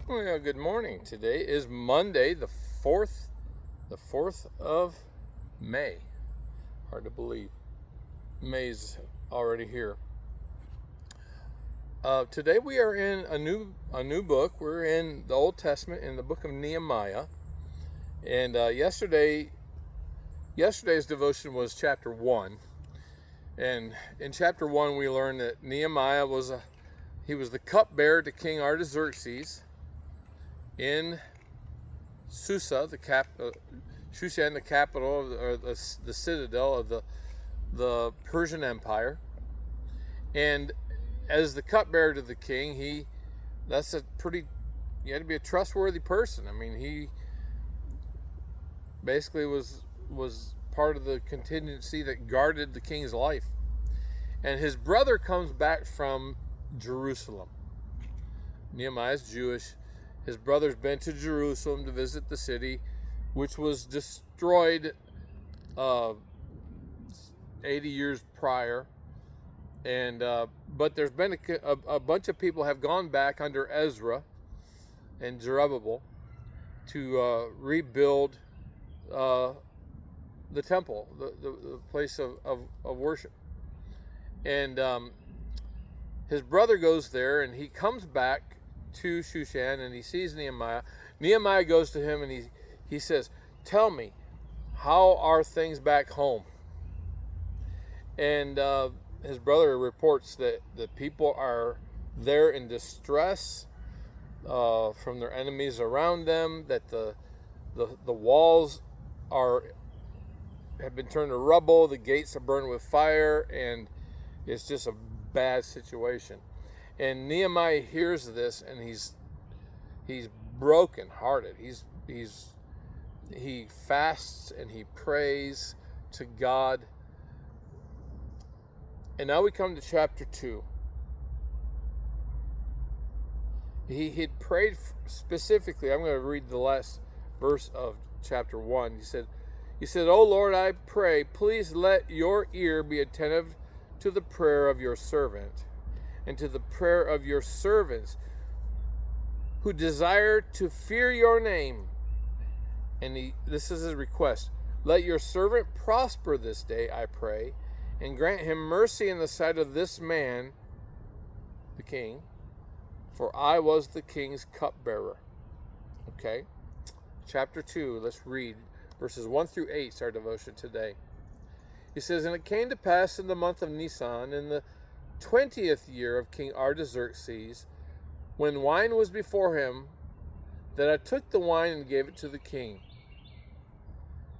Well, good morning. Today is Monday, the 4th of May. Hard to believe. May's already here. Today we are in a new book. We're in the Old Testament, in the book of Nehemiah. And yesterday's devotion was chapter 1. And in chapter 1 we learned that Nehemiah was the cupbearer to King Artaxerxes in Susa, Shushan, the capital, or the citadel of the Persian Empire. And as the cupbearer to the king, you had to be a trustworthy person. I mean, he basically was part of the contingency that guarded the king's life. And his brother comes back from Jerusalem. Nehemiah's Jewish. His brother's been to Jerusalem to visit the city, which was destroyed 80 years prior. And but there's been a bunch of people have gone back under Ezra and Zerubbabel to rebuild the temple, the place of worship. And his brother goes there, and he comes back to Shushan, and he sees Nehemiah. Nehemiah goes to him, and he says, "Tell me, how are things back home?" And his brother reports that the people are there in distress from their enemies around them, that the walls have been turned to rubble, the gates are burned with fire, and it's just a bad situation. And Nehemiah hears this, and he's brokenhearted. He fasts and he prays to God. And now we come to chapter 2. He had prayed specifically. I'm going to read the last verse of chapter 1. He said, "O Lord, I pray, please let your ear be attentive to the prayer of your servant and to the prayer of your servants who desire to fear your name." And this is his request. "Let your servant prosper this day, I pray, and grant him mercy in the sight of this man, the king, for I was the king's cupbearer." Okay, chapter 2, let's read verses 1 through 8, is our devotion today. He says, "And it came to pass in the month of Nisan, in the 20th year of King Artaxerxes, when wine was before him, that I took the wine and gave it to the king.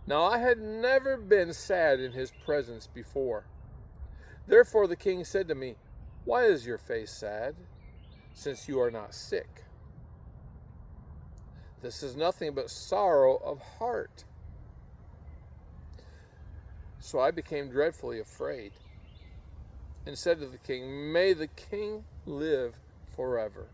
Now I had never been sad in his presence before. Therefore the king said to me, 'Why is your face sad, since you are not sick? This is nothing but sorrow of heart.' So I became dreadfully afraid and said to the king, 'May the king live forever.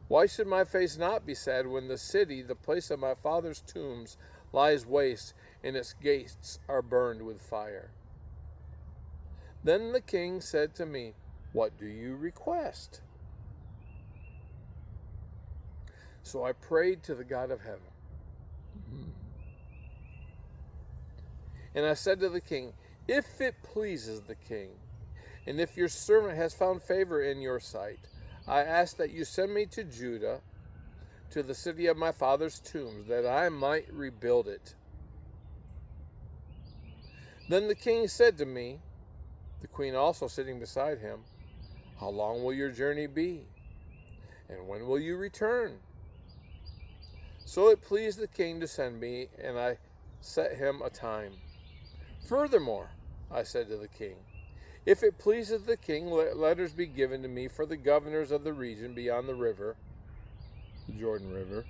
Why should my face not be sad when the city, the place of my father's tombs, lies waste and its gates are burned with fire?' Then the king said to me, 'What do you request?' So I prayed to the God of heaven. And I said to the king, 'If it pleases the king, and if your servant has found favor in your sight, I ask that you send me to Judah, to the city of my father's tombs, that I might rebuild it.' Then the king said to me," the queen also sitting beside him, "How long will your journey be? And when will you return?" So it pleased the king to send me, and I set him a time. Furthermore, I said to the king, "If it pleases the king, let letters be given to me for the governors of the region beyond the river, the Jordan River,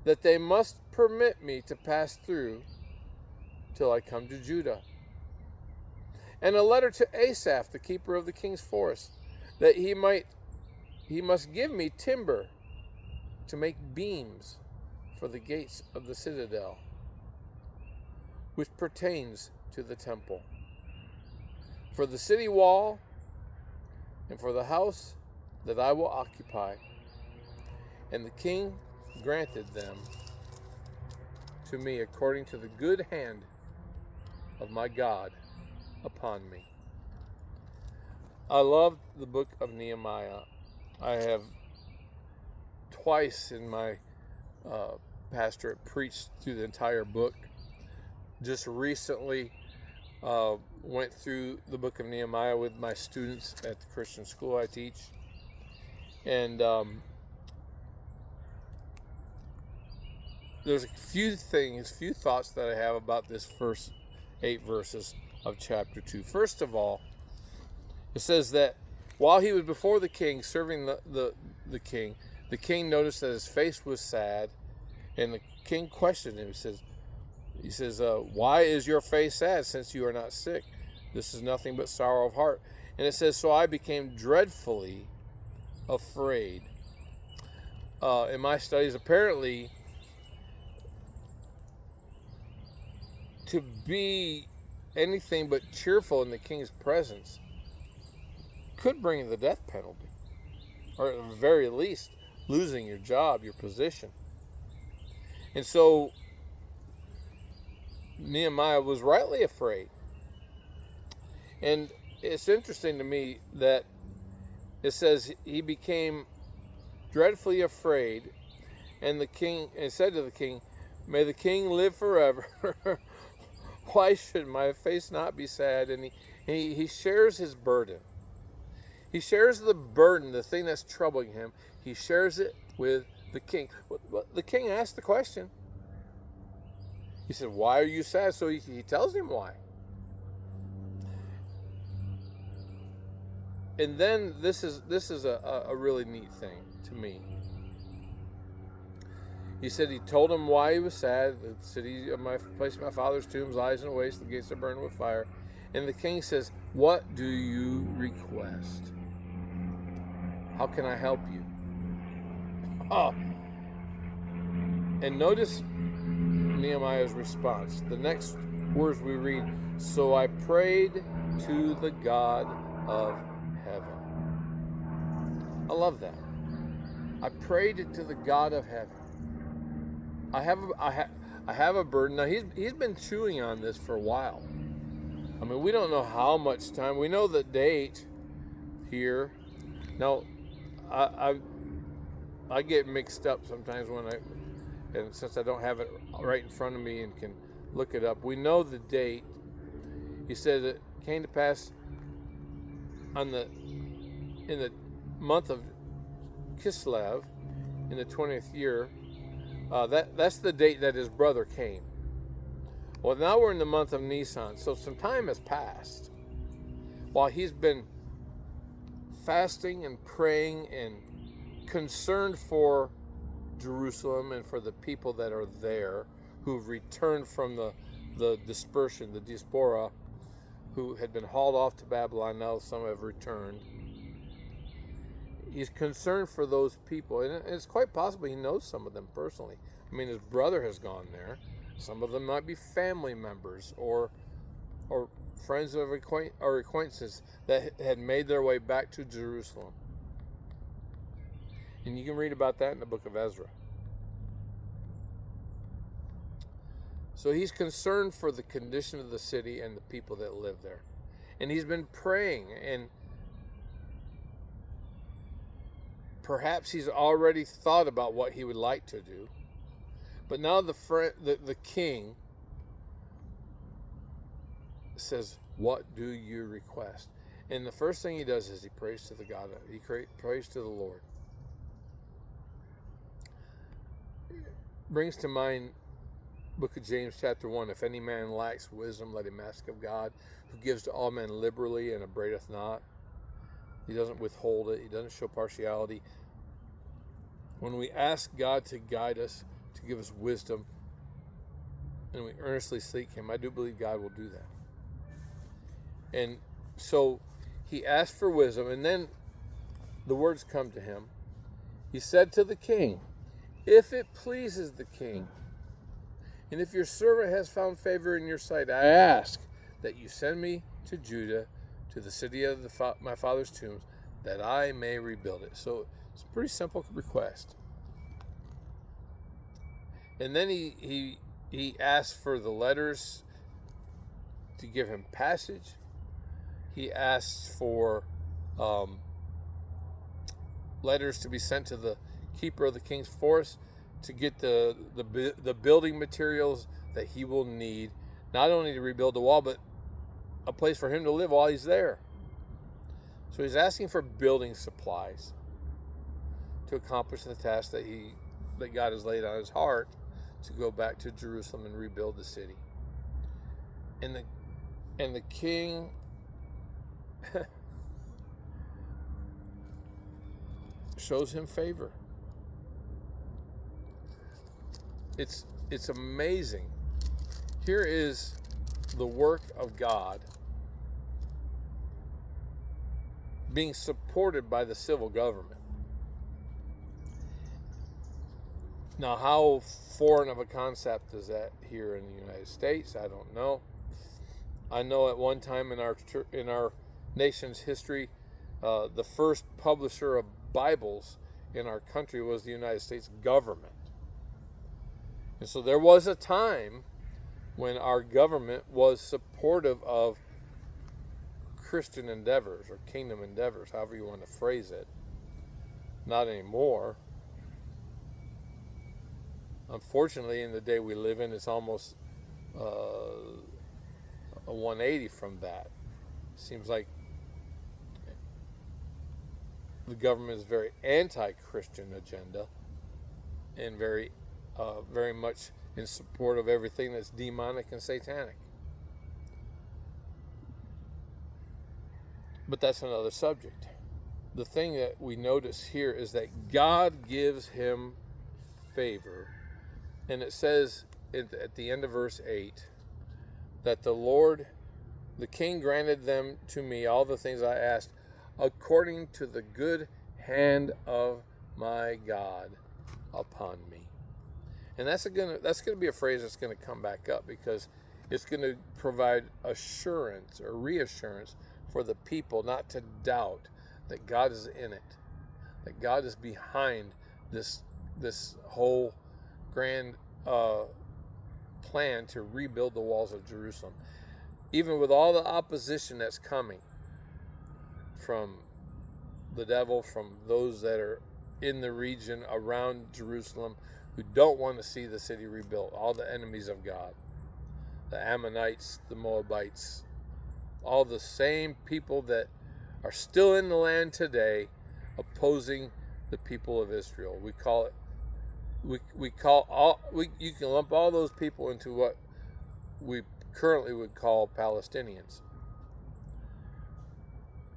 that they must permit me to pass through till I come to Judah. And a letter to Asaph, the keeper of the king's forest, that he must give me timber to make beams for the gates of the citadel, which pertains to the temple, for the city wall, and for the house that I will occupy. And the king granted them to me according to the good hand of my God upon me. I love the book of Nehemiah. I have twice in my pastorate preached through the entire book. Just recently went through the book of Nehemiah with my students at the Christian school I teach. And there's a few thoughts that I have about this first 8 verses of chapter 2. First of all, it says that while he was before the king, serving the king noticed that his face was sad, and the king questioned him. He says, why is your face sad, since you are not sick? This is nothing but sorrow of heart. And it says, so I became dreadfully afraid. In my studies, apparently, to be anything but cheerful in the king's presence could bring the death penalty, or at the very least, losing your job, your position. And so Nehemiah was rightly afraid. And it's interesting to me that it says he became dreadfully afraid, and the king and said to the king, may the king live forever. Why should my face not be sad? And he shares his burden. He shares the burden, the thing that's troubling him. He shares it with the king. The king asked the question. He said, why are you sad? So he tells him why. And then this is a really neat thing to me. He said he told him why he was sad. The city of my place of my father's tombs lies in a waste, the gates are burned with fire. And the king says, what do you request? How can I help you? Oh. And notice Nehemiah's response. The next words we read, so I prayed to the God of heaven. I love that. I prayed to the God of heaven. I have a burden. Now he's been chewing on this for a while. I mean, we don't know how much time. We know the date here. Now, I get mixed up sometimes and since I don't have it right in front of me and can look it up. We know the date. He said it came to pass in the month of Kislev, in the 20th year. That's the date that his brother came. Well, now we're in the month of Nisan, so some time has passed. While he's been fasting and praying and concerned for Jerusalem and for the people that are there who've returned from the dispersion, the diaspora, who had been hauled off to Babylon. Now some have returned. He's concerned for those people, and it's quite possible he knows some of them personally. I mean, his brother has gone there. Some of them might be family members or friends or acquaintances that had made their way back to Jerusalem. And you can read about that in the book of Ezra. So he's concerned for the condition of the city and the people that live there. And he's been praying, and perhaps he's already thought about what he would like to do. But now the king says, what do you request? And the first thing he does is he prays to the God. He prays to the Lord. Brings to mind book of James chapter 1. If any man lacks wisdom, let him ask of God, who gives to all men liberally and upbraideth not. He doesn't withhold it. He doesn't show partiality. When we ask God to guide us, to give us wisdom, and we earnestly seek him, I do believe God will do that. And so he asked for wisdom, and then the words come to him. He said to the king, if it pleases the king, and if your servant has found favor in your sight, I ask that you send me to Judah, to the city of my father's tombs, that I may rebuild it. So it's a pretty simple request. And then he asked for the letters to give him passage. He asked for letters to be sent to the keeper of the king's forest to get the building materials that he will need, not only to rebuild the wall, but a place for him to live while he's there. So he's asking for building supplies to accomplish the task that God has laid on his heart to go back to Jerusalem and rebuild the city. And the king shows him favor. It's amazing. Here is the work of God being supported by the civil government. Now, how foreign of a concept is that here in the United States? I don't know. I know at one time in our nation's history, the first publisher of Bibles in our country was the United States government. And so there was a time when our government was supportive of Christian endeavors or kingdom endeavors, however you want to phrase it. Not anymore. Unfortunately, in the day we live in, it's almost a 180 from that. Seems like the government is very anti-Christian agenda and very much in support of everything that's demonic and satanic. But that's another subject. The thing that we notice here is that God gives him favor. And it says at the end of verse 8 that the king granted them to me, all the things I asked, according to the good hand of my God upon me. And that's going to be a phrase that's going to come back up, because it's going to provide assurance or reassurance for the people not to doubt that God is in it, that God is behind this whole grand plan to rebuild the walls of Jerusalem. Even with all the opposition that's coming from the devil, from those that are in the region around Jerusalem who don't want to see the city rebuilt, all the enemies of God, the Ammonites, the Moabites, all the same people that are still in the land today opposing the people of Israel. You can lump all those people into what we currently would call Palestinians.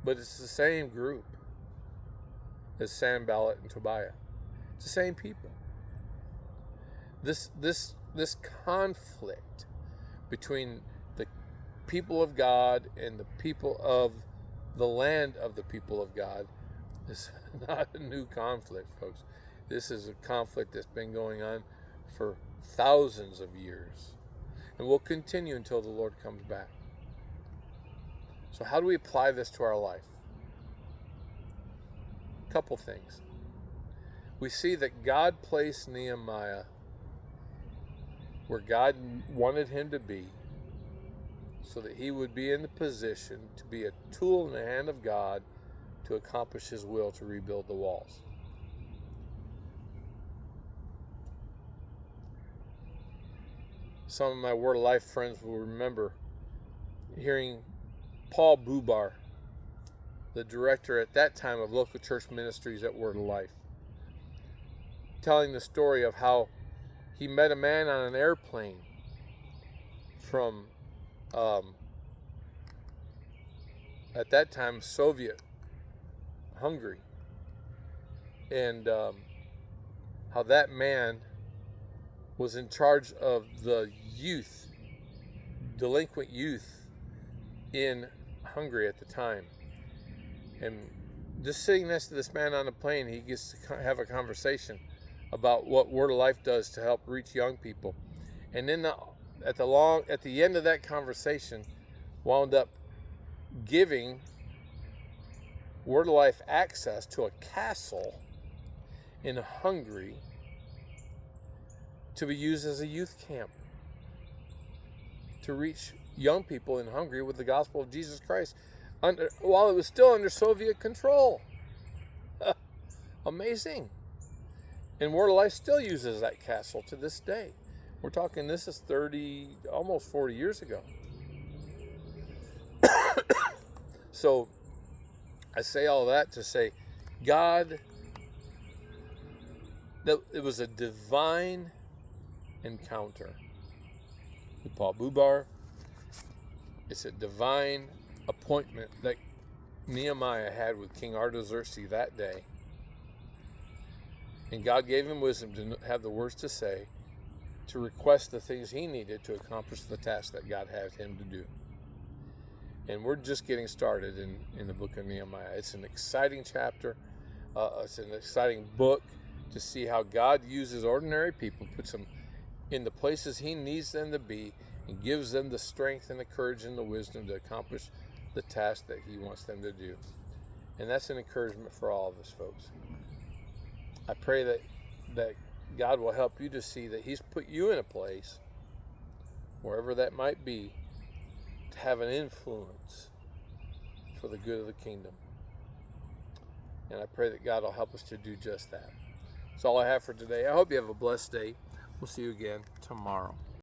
But it's the same group as Sanballat and Tobiah. It's the same people. This conflict between the people of God and the people of the land of the people of God is not a new conflict, folks. This is a conflict that's been going on for thousands of years and will continue until the Lord comes back. So how do we apply this to our life? A couple things. We see that God placed Nehemiah where God wanted him to be, so that he would be in the position to be a tool in the hand of God to accomplish his will to rebuild the walls. Some of my Word of Life friends will remember hearing Paul Bubar, the director at that time of local church ministries at Word of Life, telling the story of how he met a man on an airplane from at that time Soviet Hungary, and how that man was in charge of the youth, delinquent youth in Hungary at the time. And just sitting next to this man on the plane, he gets to have a conversation about what Word of Life does to help reach young people. And then at the end of that conversation, wound up giving Word of Life access to a castle in Hungary to be used as a youth camp to reach young people in Hungary with the gospel of Jesus Christ while it was still under Soviet control. Amazing. And Word of Life still uses that castle to this day. We're talking, this is 30, almost 40 years ago. So I say all that to say, God, that it was a divine encounter with Paul Bubar. It's a divine appointment that Nehemiah had with King Artaxerxes that day. And God gave him wisdom to have the words to say, to request the things he needed to accomplish the task that God had him to do. And we're just getting started in the book of Nehemiah. It's an exciting chapter. It's an exciting book to see how God uses ordinary people, puts them in the places he needs them to be, and gives them the strength and the courage and the wisdom to accomplish the task that he wants them to do. And that's an encouragement for all of us, folks. I pray that God will help you to see that he's put you in a place, wherever that might be, to have an influence for the good of the kingdom. And I pray that God will help us to do just that. That's all I have for today. I hope you have a blessed day. We'll see you again tomorrow.